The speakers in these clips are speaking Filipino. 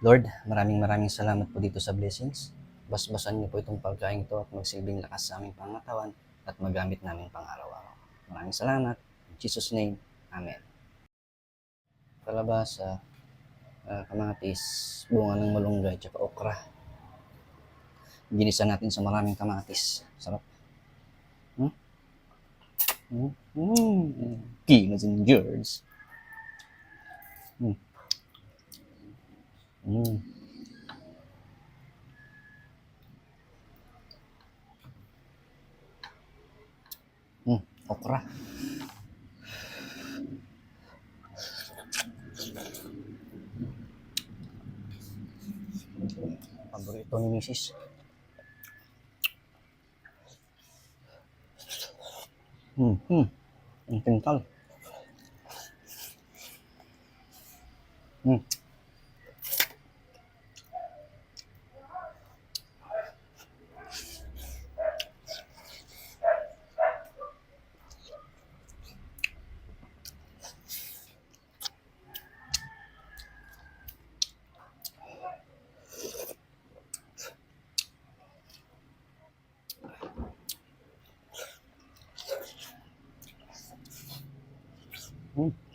Lord, maraming salamat po dito sa blessings. Basbasan niyo po itong pagkain ito at magsilbing lakas sa aming pangatawan at magamit namin pang araw-araw. Maraming salamat. In Jesus' name, Amen. Kalabasa, kamatis, bunga ng malunggay, tsaka okra. Ginisa natin sa maraming kamatis. Sarap. Kinos and George. Okra. Paborito ni Mrs. Ang pintal.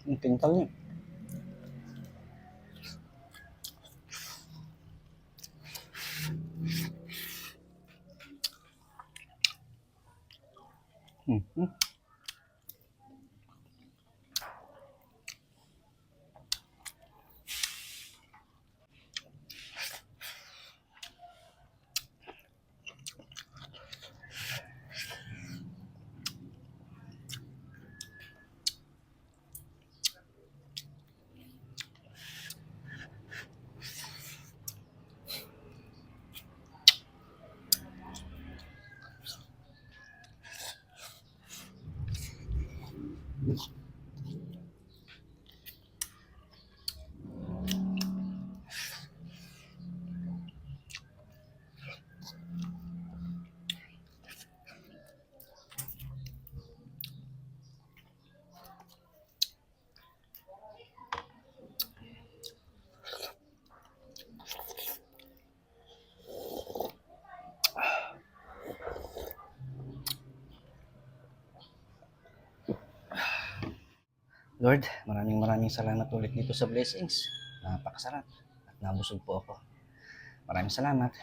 Ang pintal niya. Lord, maraming salamat ulit dito sa blessings. Napakasarap at nabusog po ako. Maraming salamat.